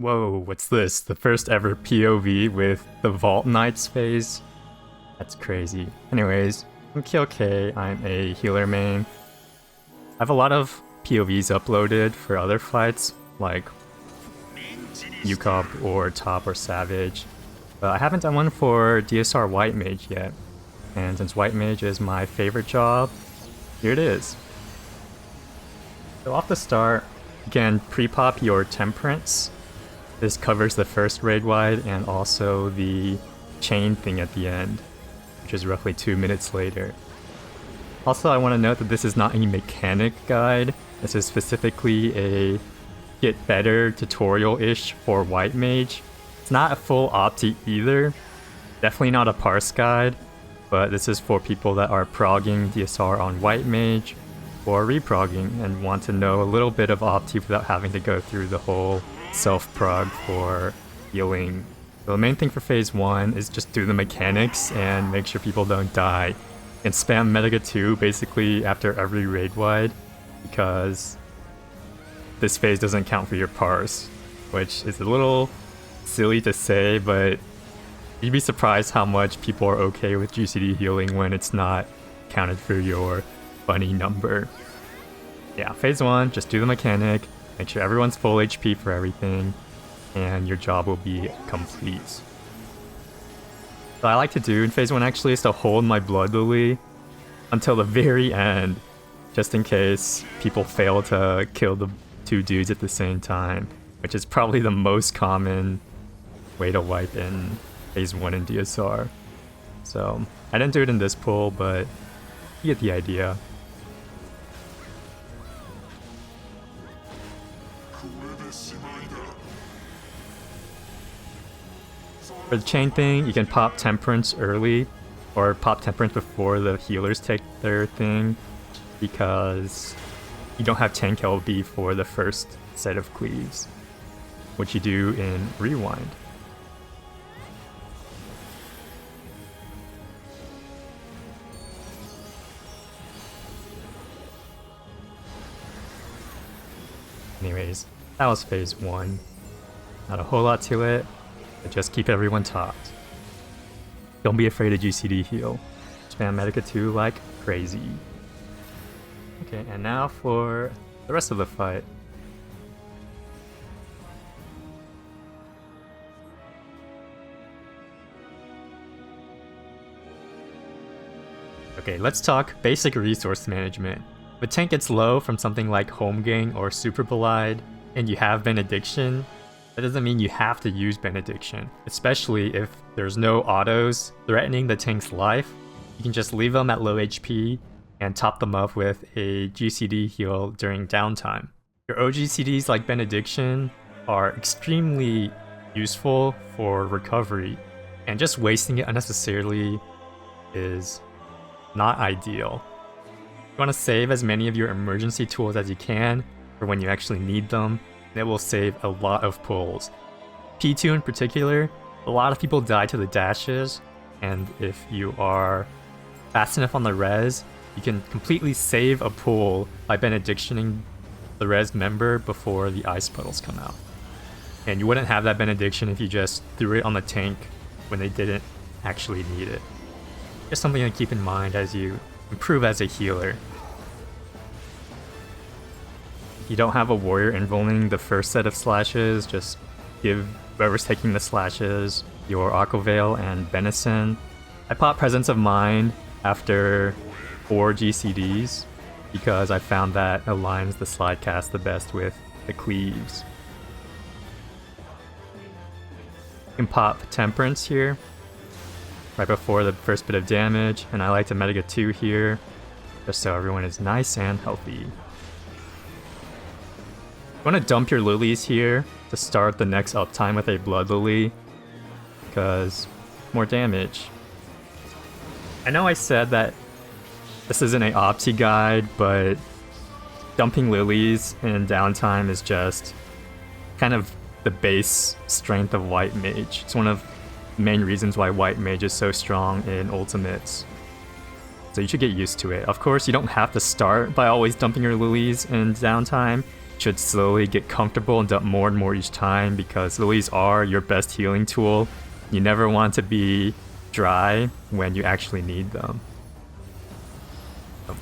Whoa, what's this? The first ever POV with the Vault Knights phase? That's crazy. Anyways, I'm KLK, I'm a healer main. I have a lot of POVs uploaded for other fights, like UCOP or Top or Savage, but I haven't done one for DSR White Mage yet. And since White Mage is my favorite job, here it is. So off the start, you can pre-pop your Temperance. This covers the first raid wide and also the chain thing at the end, which is roughly 2 minutes later. Also, I want to note that this is not a mechanic guide. This is specifically a get better tutorial-ish for White Mage. It's not a full opti either. Definitely not a parse guide, but this is for people that are progging DSR on White Mage or reprogging and want to know a little bit of opti without having to go through the whole self-prog for healing. So the main thing for phase 1 is just do the mechanics and make sure people don't die. And spam Medica 2 basically after every raid wide, because this phase doesn't count for your parse, which is a little silly to say, but you'd be surprised how much people are okay with GCD healing when it's not counted for your funny number. Yeah, phase 1, just do the mechanic, make sure everyone's full HP for everything, and your job will be complete. What I like to do in phase 1 actually is to hold my Blood Lily until the very end, just in case people fail to kill the two dudes at the same time, which is probably the most common way to wipe in phase 1 in DSR. So I didn't do it in this pull, but you get the idea. For the chain thing, you can pop Temperance early, or pop Temperance before the healers take their thing, because you don't have tank LB for the first set of cleaves, which you do in Rewind. Anyways, that was phase 1. Not a whole lot to it, but just keep everyone topped. Don't be afraid of GCD heal. Spam Medica 2 like crazy. Okay, and now for the rest of the fight. Okay, let's talk basic resource management. If a tank gets low from something like Home Gang or Super Belide, and you have Benediction, that doesn't mean you have to use Benediction, especially if there's no autos threatening the tank's life. You can just leave them at low HP and top them up with a GCD heal during downtime. Your OGCDs like Benediction are extremely useful for recovery, and just wasting it unnecessarily is not ideal. You want to save as many of your emergency tools as you can for when you actually need them. It will save a lot of pulls. P2 in particular, a lot of people die to the dashes, and if you are fast enough on the res, you can completely save a pull by benedictioning the res member before the ice puddles come out. And you wouldn't have that benediction if you just threw it on the tank when they didn't actually need it. Just something to keep in mind as you improve as a healer. If you don't have a warrior invulning the first set of slashes, just give whoever's taking the slashes your Aquaveil and Benison. I pop Presence of Mind after 4 GCDs because I found that aligns the slide cast the best with the cleaves. You can pop Temperance here right before the first bit of damage, and I like to Medica 2 here just so everyone is nice and healthy. You want to dump your lilies here to start the next uptime with a Blood Lily, because more damage. I know I said that this isn't a opti guide, but dumping lilies in downtime is just kind of the base strength of White Mage. It's one of the main reasons why White Mage is so strong in ultimates. So you should get used to it. Of course, you don't have to start by always dumping your lilies in downtime. should slowly get comfortable and dump more and more each time, because lilies are your best healing tool. You never want to be dry when you actually need them.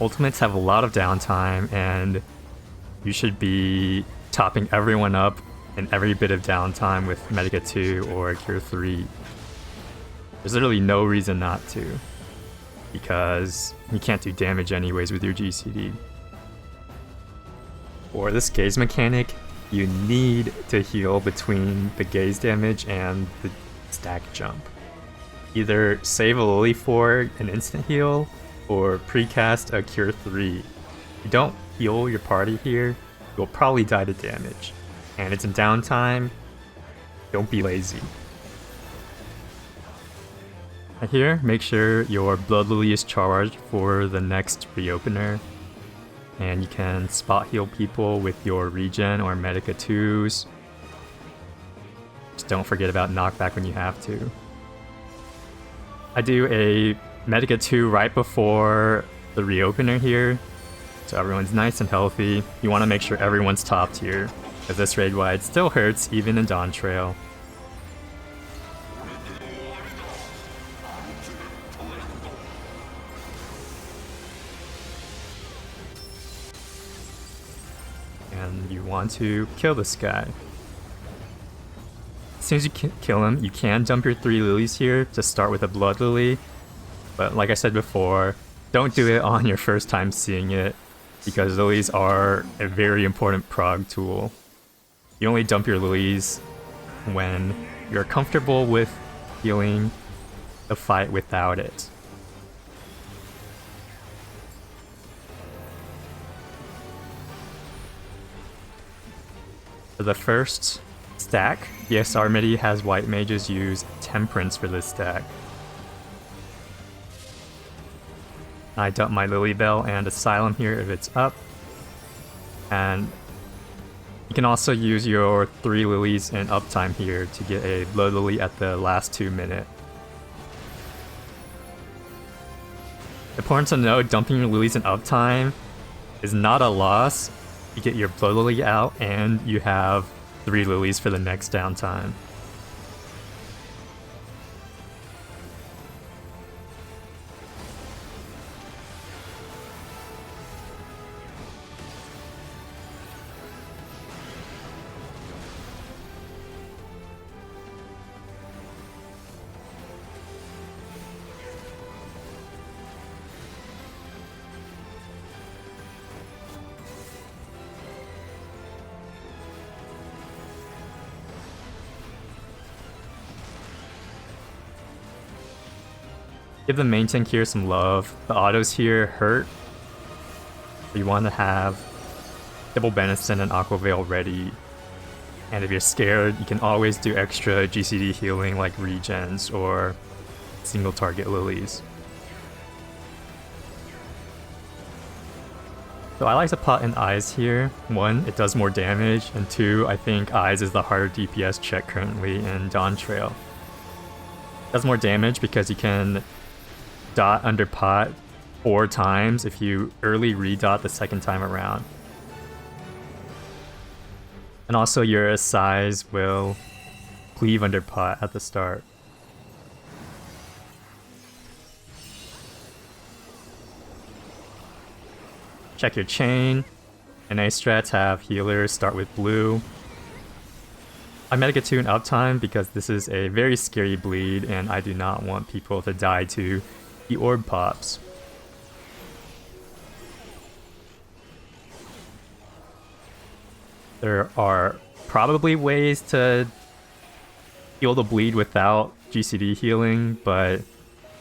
Ultimates have a lot of downtime, and you should be topping everyone up in every bit of downtime with Medica 2 or Cure 3. There's literally no reason not to, because you can't do damage anyways with your GCD. For this gaze mechanic, you need to heal between the gaze damage and the stack jump. Either save a Lily for an instant heal, or precast a Cure 3. If you don't heal your party here, you'll probably die to damage. And it's in downtime, don't be lazy. Here, make sure your Blood Lily is charged for the next reopener. And you can spot heal people with your regen or Medica 2s. Just don't forget about knockback when you have to. I do a Medica 2 right before the reopener here, so everyone's nice and healthy. You want to make sure everyone's top tier, because this raid wide still hurts even in Dawntrail. And you want to kill this guy. As soon as you kill him, you can dump your 3 lilies here to start with a Blood Lily. But like I said before, don't do it on your first time seeing it, because lilies are a very important prog tool. You only dump your lilies when you're comfortable with healing the fight without it. For the first stack, DSR MIDI has White Mages use Temperance for this stack. I dump my Lily Bell and Asylum here if it's up. And you can also use your 3 lilies in uptime here to get a Blood Lily at the last 2 minutes. Important to note, dumping your lilies in uptime is not a loss. You get your Blood Lily out and you have 3 lilies for the next downtime. Give the main tank here some love. The autos here hurt. You want to have double Benison and Aqua Veil ready. And if you're scared, you can always do extra GCD healing like regens or single target lilies. So I like to pot in Eyes here. 1, it does more damage, and 2, I think Eyes is the harder DPS check currently in Dawntrail. It does more damage because you can dot under pot 4 times if you early redot the second time around. And also your size will cleave under pot at the start. Check your chain. NA strats have healers start with blue. I Medica 2 in uptime because this is a very scary bleed and I do not want people to die to the orb pops. There are probably ways to heal the bleed without GCD healing, but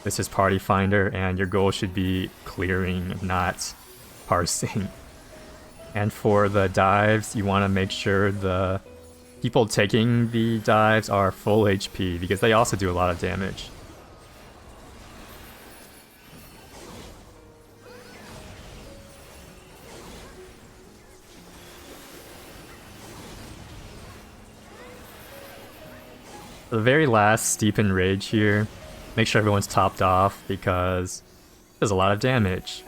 this is Party Finder and your goal should be clearing, not parsing. And for the dives, you want to make sure the people taking the dives are full HP because they also do a lot of damage. The very last Steepen Rage here, make sure everyone's topped off because there's a lot of damage.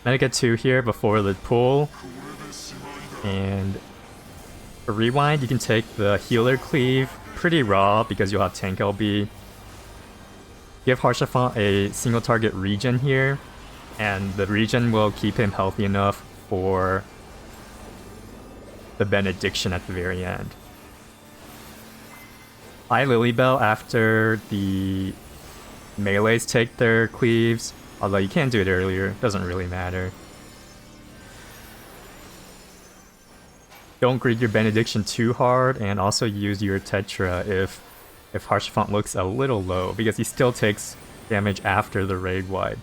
Medica 2 here before the pull. And for rewind, you can take the healer cleave pretty raw because you'll have tank LB. Give Harshaphant a single target regen here, and the regen will keep him healthy enough for the benediction at the very end. I Lilybell after the melees take their cleaves, although you can do it earlier, doesn't really matter. Don't greed your benediction too hard, and also use your Tetra if Harshaphant looks a little low, because he still takes damage after the raid wide.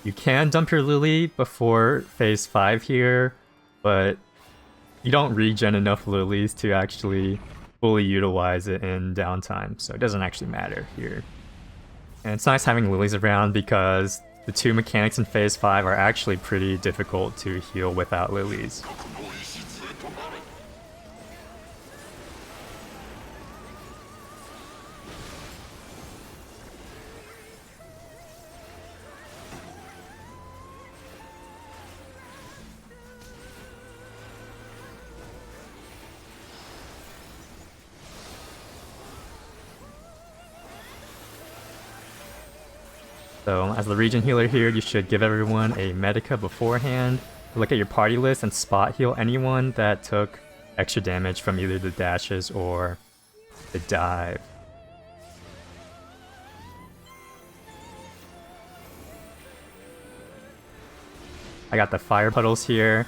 You can dump your Lily before phase 5 here, but you don't regen enough Lilies to actually fully utilize it in downtime, so it doesn't actually matter here. And it's nice having Lilies around because the two mechanics in phase 5 are actually pretty difficult to heal without Lilies. So as the regen healer here, you should give everyone a Medica beforehand. Look at your party list and spot heal anyone that took extra damage from either the dashes or the dive. I got the fire puddles here.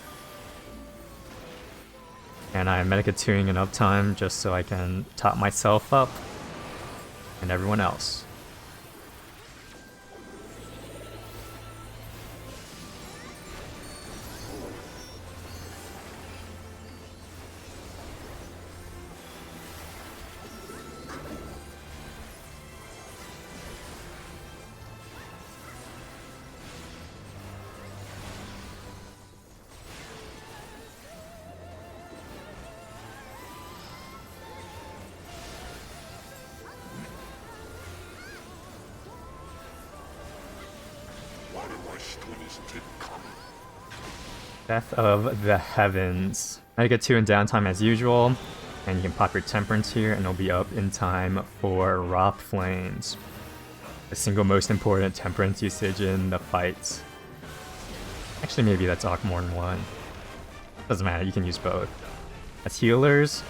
And I'm Medica 2ing in uptime just so I can top myself up and everyone else. Death of the Heavens. I get 2 in downtime as usual, and you can pop your Temperance here and it'll be up in time for Wrath Flames. The single most important Temperance usage in the fights. Actually, maybe that's more than one. Doesn't matter, you can use both. As healers,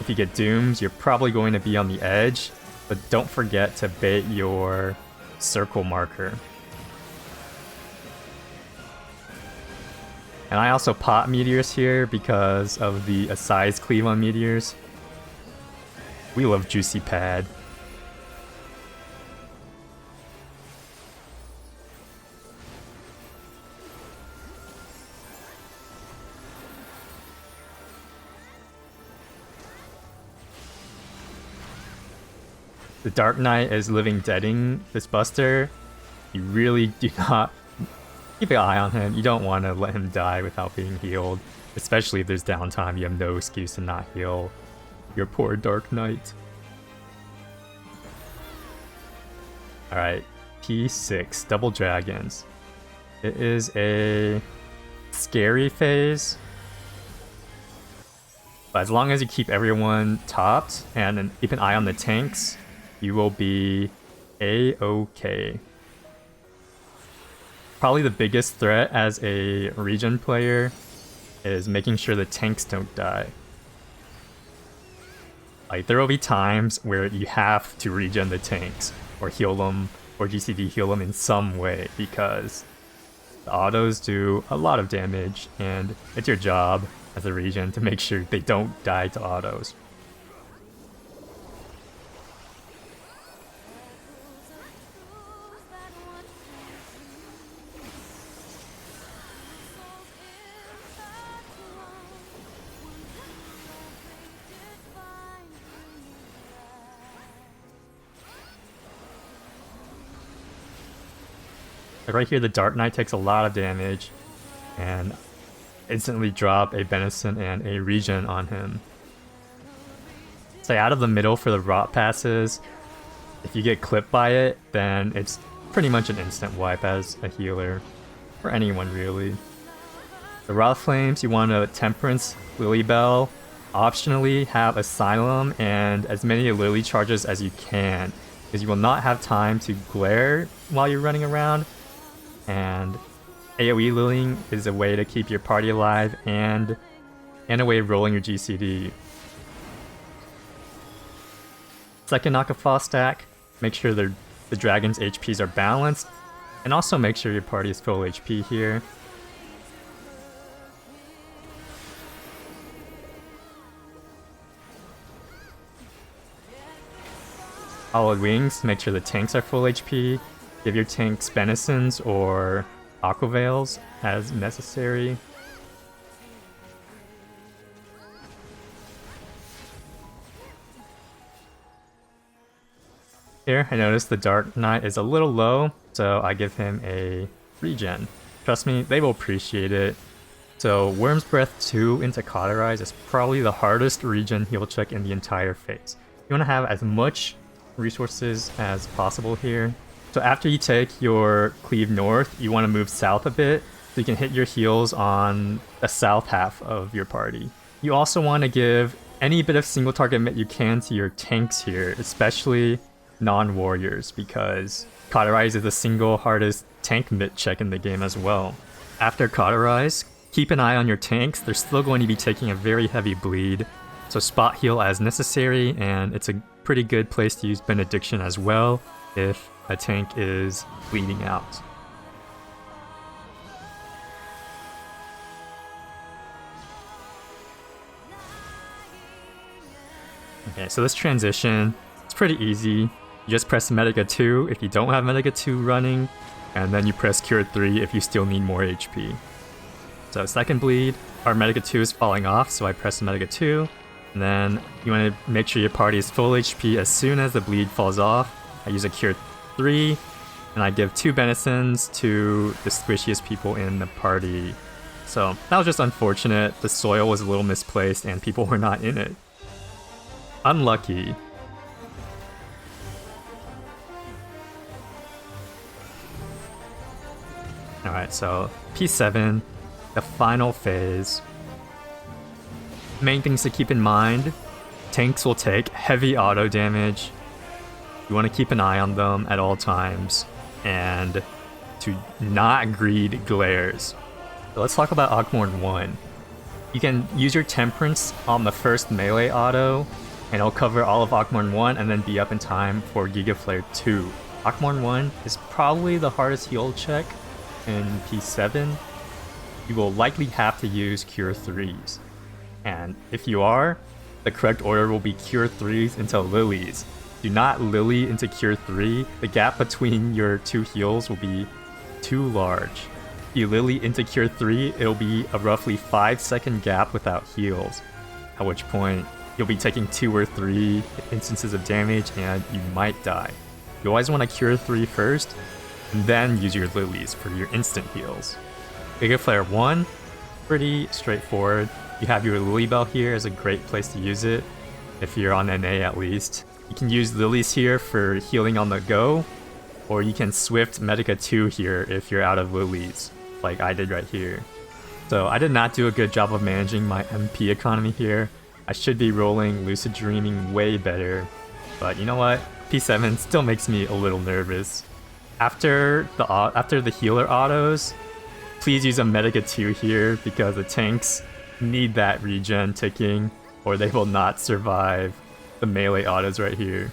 if you get dooms, you're probably going to be on the edge, but don't forget to bait your circle marker. And I also pop meteors here because of the size cleave on meteors. We love Juicy Pad. The Dark Knight is living deading this Buster. You really do not keep an eye on him. You don't want to let him die without being healed. Especially if there's downtime, you have no excuse to not heal your poor Dark Knight. Alright, P6, Double Dragons. It is a scary phase. But as long as you keep everyone topped and then keep an eye on the tanks, you will be A-okay. Probably the biggest threat as a regen player is making sure the tanks don't die. Like, there will be times where you have to regen the tanks, or heal them, or GCD heal them in some way, because the autos do a lot of damage, and it's your job as a regen to make sure they don't die to autos. Like right here, the Dark Knight takes a lot of damage, and instantly drop a Benison and a regen on him. Stay out of the middle for the rot passes. If you get clipped by it, then it's pretty much an instant wipe as a healer. For anyone, really. The rot flames, you want to Temperance, Lily Bell, optionally have Asylum and as many Lily charges as you can, because you will not have time to glare while you're running around, and AoE Lilying is a way to keep your party alive and a way of rolling your GCD. Second Nakafa stack, make sure the dragon's HPs are balanced, and also make sure your party is full HP here. Hollowed Wings, make sure the tanks are full HP. Give your tanks Benisons or Aqua Veils as necessary. Here, I noticed the Dark Knight is a little low, so I give him a regen. Trust me, they will appreciate it. So Worm's Breath 2 into Cauterize is probably the hardest regen heal check in the entire phase. You want to have as much resources as possible here. So after you take your cleave north, you want to move south a bit so you can hit your heals on the south half of your party. You also want to give any bit of single target mit you can to your tanks here, especially non-warriors, because Cauterize is the single hardest tank mit check in the game as well. After Cauterize, keep an eye on your tanks. They're still going to be taking a very heavy bleed, so spot heal as necessary, and it's a pretty good place to use Benediction as well if a tank is bleeding out. Okay, so this transition, it's pretty easy. You just press Medica 2 if you don't have Medica 2 running, and then you press Cure 3 if you still need more HP. So second bleed, our Medica 2 is falling off, so I press Medica 2, and then you want to make sure your party is full HP as soon as the bleed falls off. I use a Cure 3, and I give 2 Benisons to the squishiest people in the party. So that was just unfortunate. The soil was a little misplaced and people were not in it. Unlucky. Alright, so P7, the final phase. Main things to keep in mind, tanks will take heavy auto damage. You want to keep an eye on them at all times, and to not greed glares. So let's talk about Akmorn 1. You can use your Temperance on the first melee auto, and it'll cover all of Akmorn 1 and then be up in time for Giga Flare 2. Akmorn 1 is probably the hardest heal check in P7. You will likely have to use Cure 3s. And if you are, the correct order will be Cure 3s into Lilies. Do not Lily into Cure 3. The gap between your two heals will be too large. If you Lily into Cure 3, it'll be a roughly 5-second gap without heals. At which point, you'll be taking 2 or 3 instances of damage and you might die. You always want to Cure 3 first, and then use your Lilies for your instant heals. Giga Flare 1, pretty straightforward. You have your Lily Bell here as a great place to use it, if you're on NA at least. You can use Lilies here for healing on the go, or you can Swift Medica 2 here if you're out of Lilies, like I did right here. So I did not do a good job of managing my MP economy here. I should be rolling Lucid Dreaming way better, but you know what? P7 still makes me a little nervous. After the healer autos, please use a Medica 2 here because the tanks need that regen ticking or they will not survive the melee autos right here.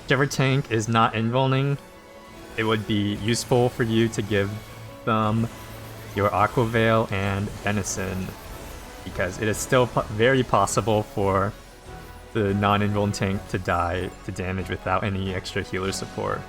Whichever tank is not invulning, it would be useful for you to give them your Aqua Veil and Benison, because it is still very possible for the non-invuln tank to die to damage without any extra healer support.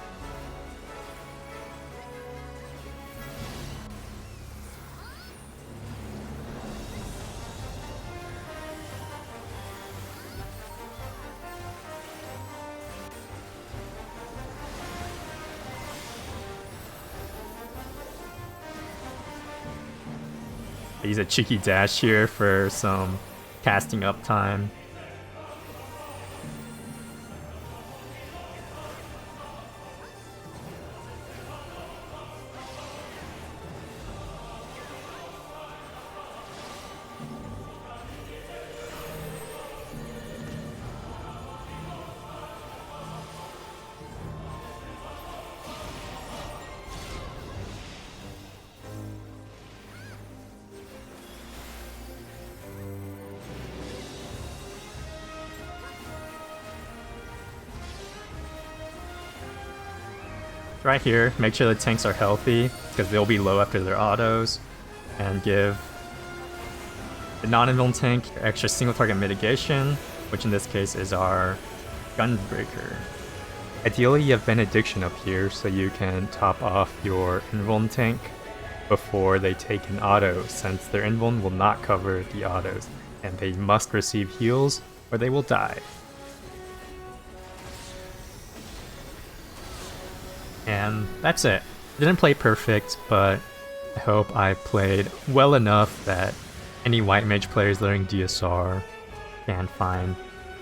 I use a cheeky dash here for some casting up time. Right here, make sure the tanks are healthy, because they'll be low after their autos, and give the non-invuln tank extra single target mitigation, which in this case is our Gunbreaker. Ideally, you have Benediction up here, so you can top off your invuln tank before they take an auto, since their invuln will not cover the autos, and they must receive heals or they will die. And that's it. Didn't play perfect, but I hope I played well enough that any White Mage players learning DSR can find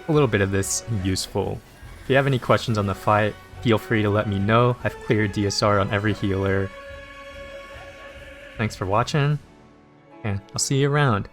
a little bit of this useful. If you have any questions on the fight, feel free to let me know. I've cleared DSR on every healer. Thanks for watching, and I'll see you around.